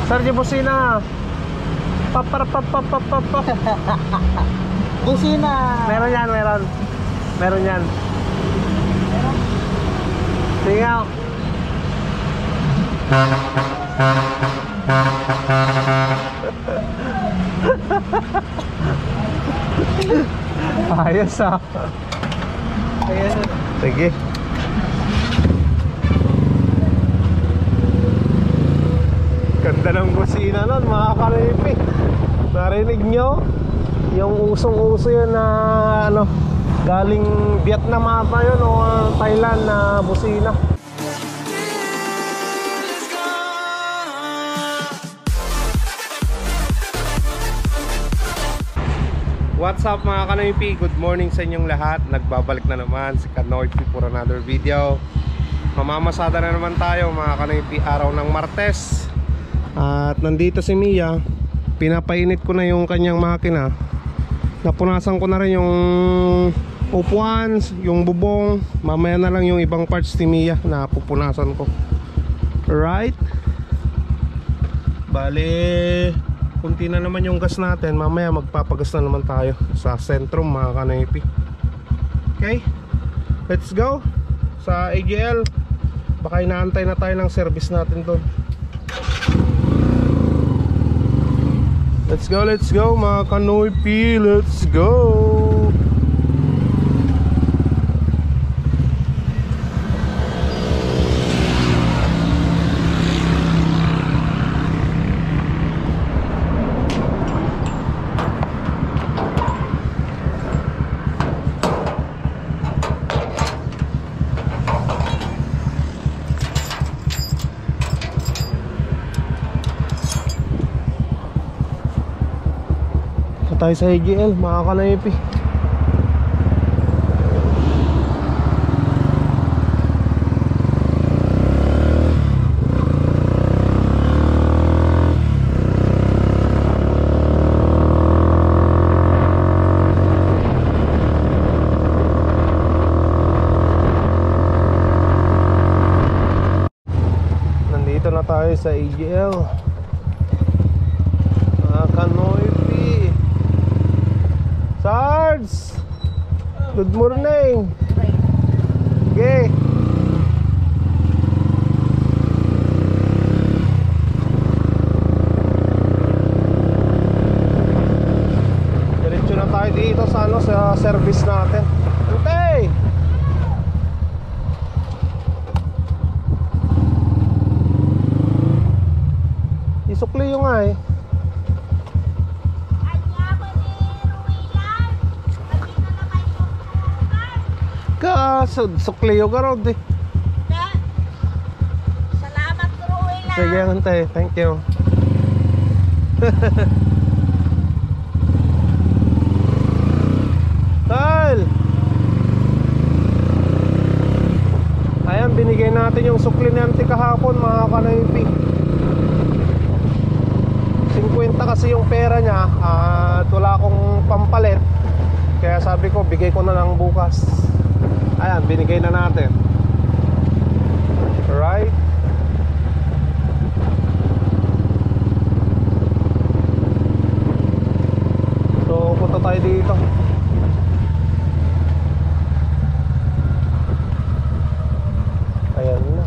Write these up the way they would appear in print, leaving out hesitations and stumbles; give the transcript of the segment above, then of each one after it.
Sergio Busina. Pap. Busina. Meron yan, meron. Meron yan. Tingaw. Ayos ah. Ayan. Sige. Ganda ng busina nun mga karipi. Narinig nyo? Yung usong-uso yun na ano, galing Vietnam ata yun o Thailand na busina. What's up mga Kanoypi? Good morning sa inyong lahat. Nagbabalik na naman si Kanoypi for another video. Mamamasada na naman tayo mga Kanoypi, araw ng Martes. At nandito si Mia. Pinapainit ko na yung kanyang makina. Napunasan ko na rin yung upuan, yung bubong. Mamaya na lang yung ibang parts ni Mia na pupunasan ko. Right? Bale, kunti na naman yung gas natin. Mamaya magpapagas na naman tayo sa sentrum mga Kanoypi. Okay, let's go sa AGL. Baka inaantay na tayo ng service natin doon. Let's go mga Kanoypi. Let's go. Tayo sa AGL mga Kanoypi. Nandito na tayo sa AGL mga Kanoypi. Sards! Good morning! Okay. Diretso na tayo dito sa ano, sa service natin. Okay! Isukli yung nga eh. Sukliyo ka ron eh. Salamat Ruy lang. Sige hantay, thank you. Tal! Ayan, binigay natin yung sukli ni auntie kahapon mga Kanoypi. 50 kasi yung pera niya at wala akong pampalit. Kaya sabi ko, bigay ko na lang bukas. Ayan, binigay na natin. Right? So, punta tayo dito. Ayan na.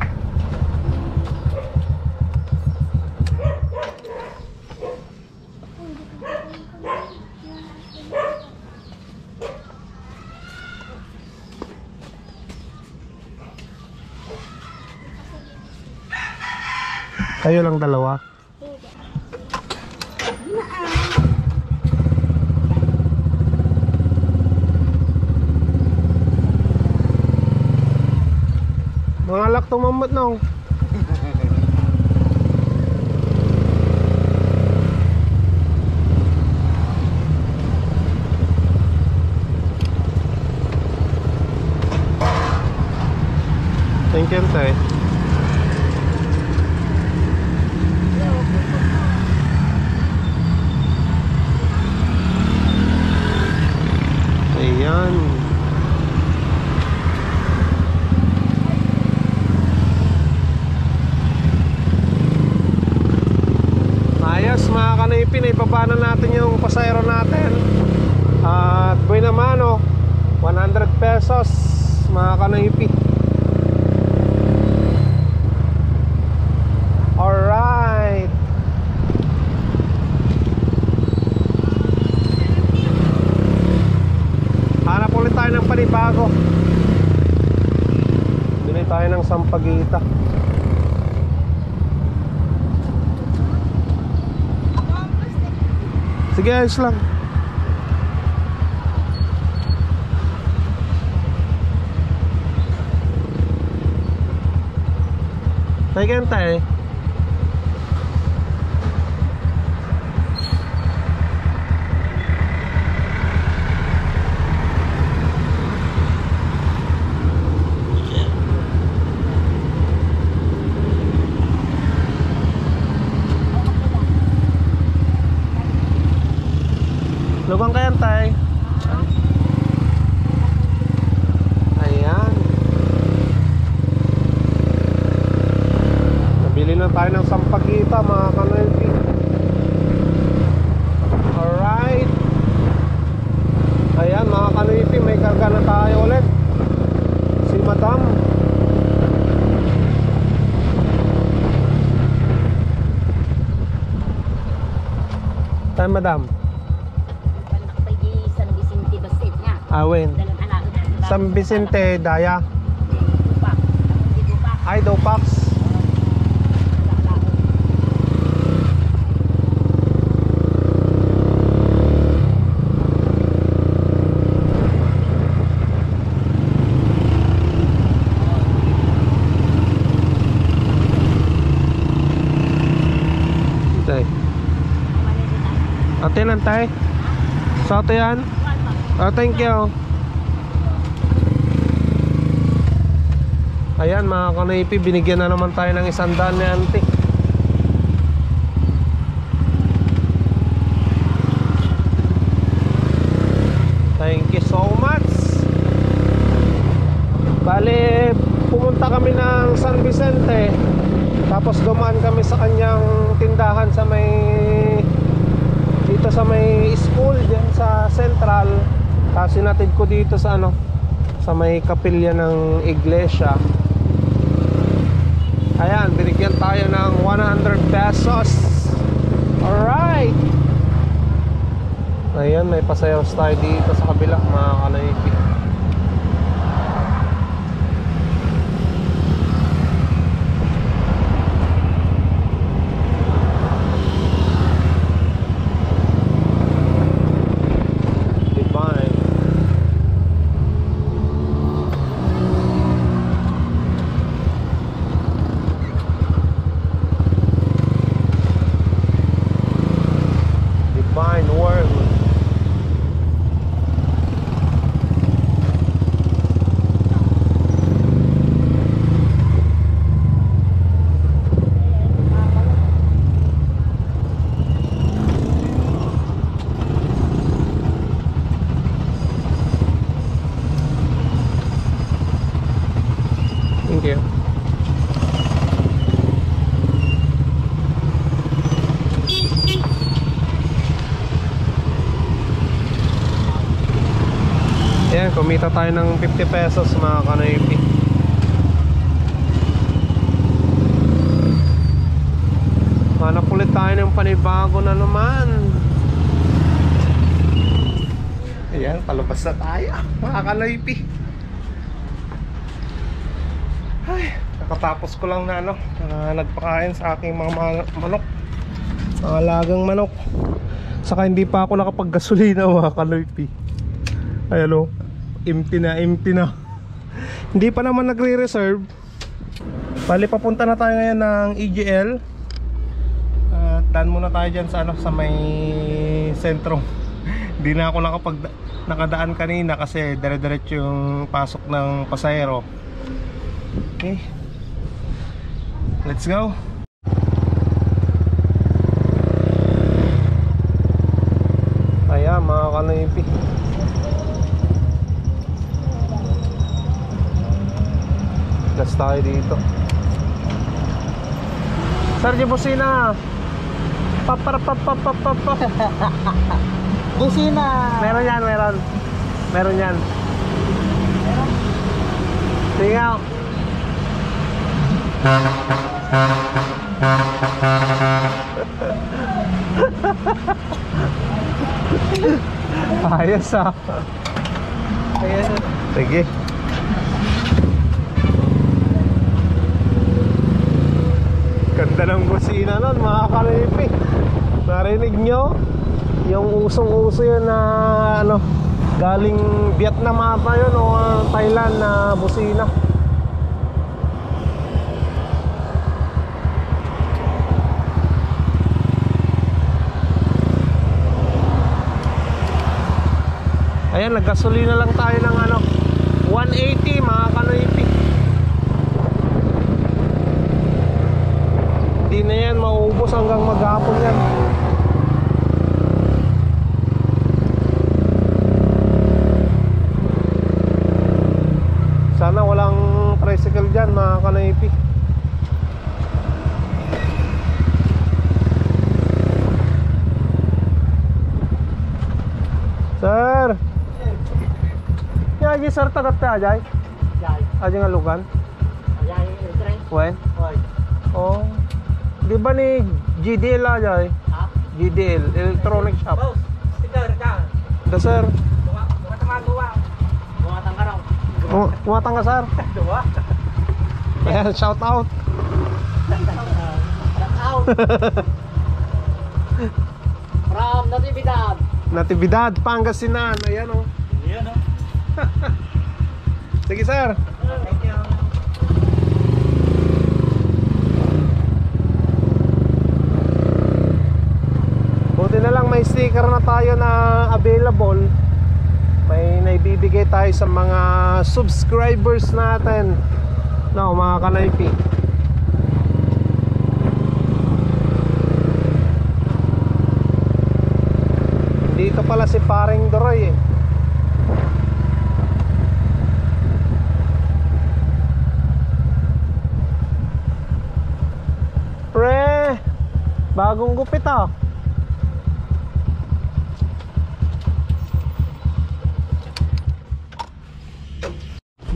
Kayo lang dalawa? Mga alak tumamot nong. Thank you, tay. Ayan. kanaypi, na ibaba na natin yung pasayro natin. At boy naman, 100 pesos mga kanaypi. Alright. Hanap ulit tayo ng panibago. Bili tayo ng Sampaguita. Sige, ayos lang. Tayo kanta eh. Lubang kayan tay. Ayan. Nabili na tayo ng Sampaguita mga kanaypi. Alright. Ayan mga kanaypi, may karga na tayo ulit. Si Madam. Tayo Madam. Awen. San Vicente, Daya. Ay, Dopax. Tay. Ate lang tay. Sa ato yan. Thank you. Ayan mga kanaypi, binigyan na naman tayo ng 100 ni auntie. Thank you so much. Bale, pumunta kami ng San Vicente, tapos dumaan kami sa kanyang tindahan sa may, dito sa may school dyan sa Central. Kasi sinatid ko dito sa sa may kapilya ng iglesia. Ayan, binigyan tayo ng 100 pesos. Alright. Ayan, may pasayos tayo dito sa kabila mga kanaypi. Thank you. Ayan, kumita tayo ng 50 pesos mga kanaypi. Hanap ulit tayo ng panibago na naman. Ayan, palabas na tayo mga kanaypi. Ay, nakatapos ko lang na nagpakain sa aking mga manok, mga alagang manok. Saka hindi pa ako nakapaggasolina mga kanaypi. Ayan empty na. Hindi pa naman nagre-reserve. Bali papunta na tayo ngayon ng EGL. Daan muna tayo dyan sa sa may sentro. Hindi na ako nakadaan kanina kasi dire-diretso yung pasok ng pasahero. Okay, let's go. Ayan mga kanaypi, gas tayo dito. Sergio Busina. Paparapapapapapa. Busina. Meron yan, meron. Meron yan. Tingaw. Ayos ah. Ayan. Sige. Ganda ng busina nun mga kanipi. Narinig nyo? Yung usong-uso yun na ano, galing Vietnam ata yun o Thailand na busina. Ayan, naggasolina lang tayo ng ano 180 mga kanipi. Hindi na yan mauubos hanggang maghapon yan. Sana walang tricycle dyan mga kanaypi. Sir Yaji sir tagat ta ajay Jai. aja nga lugan Jai. Tre. wen Hoy. oh di ba ni GDL ajay Ha? GDL electronic shop Boss. Sticker ka. da sir Bunga tamaguwa. Bunga tangaraw. kumatang ka sir Dua. ayan shout out Shout out. From Natividad. Natividad Pangasinan ayan oh Yan o. sige sir. Thank you. Buti na lang may sticker na tayo na available. May naibibigay tayo sa mga subscribers natin. No, mga kanaypi. Dito pala si Paring Doroy eh. Pre, bagong gupit ah.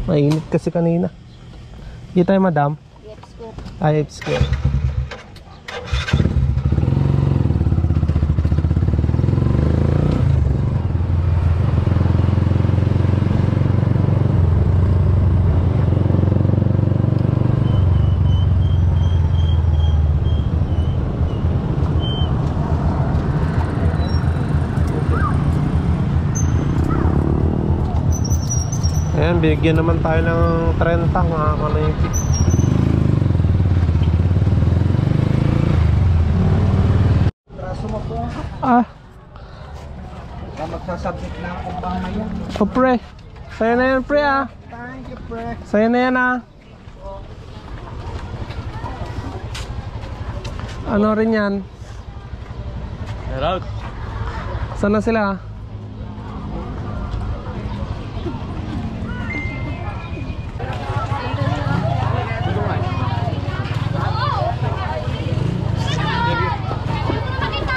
Mainit kasi kanina. Di tayo madam? Yes, sir. Ay, square. Ayan, bigyan naman tayo ng 30 mga kanaypi. Traso mo po. Ah, Magsasubmit na ako mamaya. oh pre. Sa'yo na yan pre ah. Thank you, pre. Sa'yo na yan ah. Ano rin yan? Hello. Saan na sila?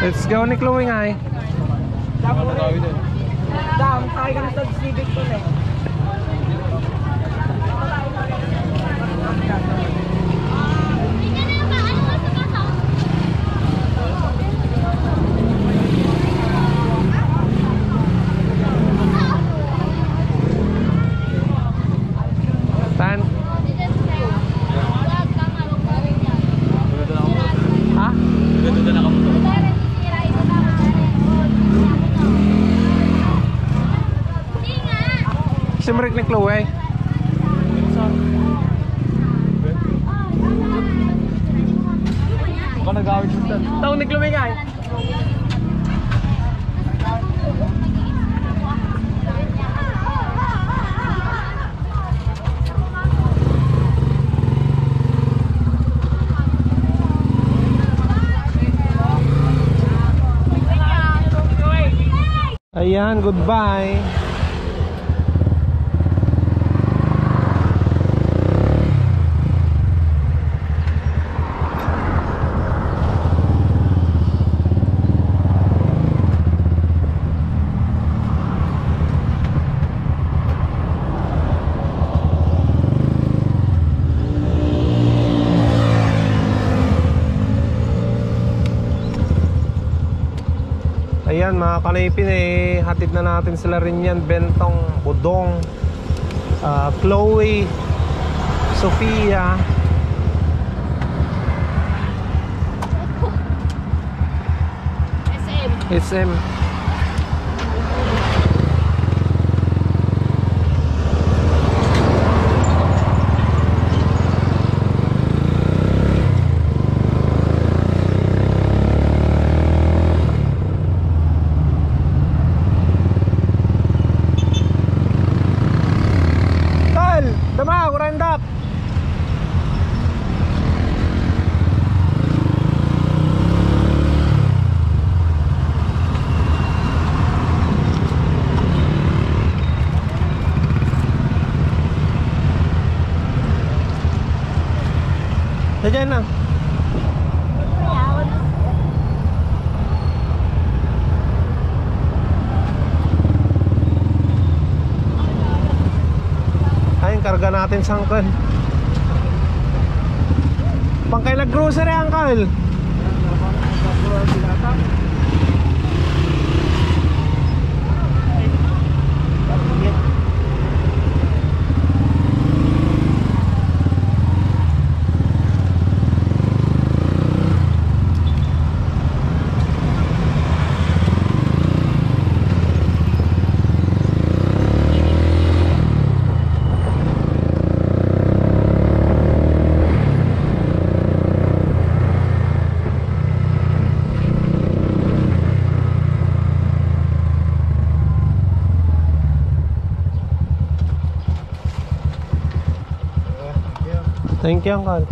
Let's go ni Chloe nga eh. Dam, kaya ka na sa Civic ko na. Saan? Ha? Simrik ni Chloe. Baka nagawin mo ito. Taong ni Chloe nga eh. Ayan, goodbye. Ayan mga kanaypin, hatid na natin sila rin yan. Bentong, Budong, Chloe, Sofia. SM. Tal, dama, kurandak. Diyan na. Ayun, karga natin sa Uncle. Pangkailag grocery, Uncle. Thank you, Uncle.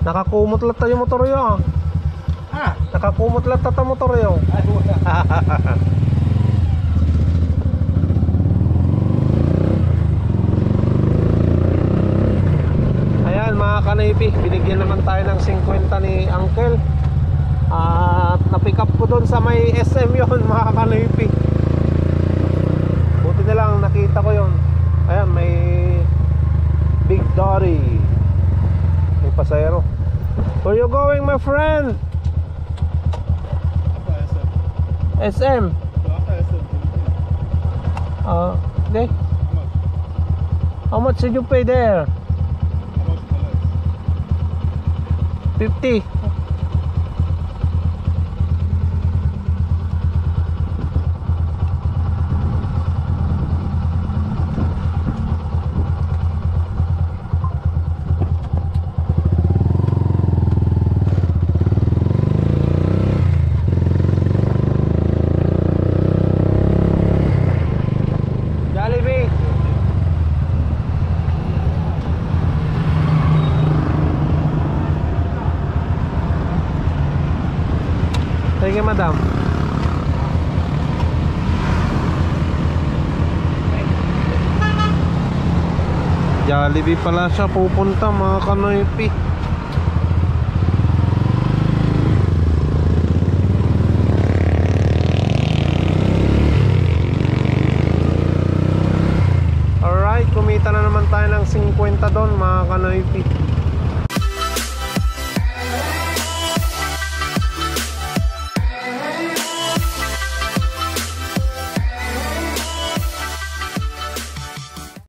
Nakakumot lang tayo motor yun. Ah, Nakakumot lang tayo motor yun. ay wala. Ayan mga kanaypi, binigyan naman tayo ng 50 ni Uncle. At na-pick up ko doon sa may SM yun mga kanaypi. Buti na lang nakita ko yun. Ayan, may Big Dory. May pasayro. Where you going, my friend? SM. Okay. How much did you pay there? 50. Jollibee. Thank you, madam. Jollibee pala siya pupunta mga kanoypi. Alright, kumita na naman tayo ng 50 doon mga kanoypi.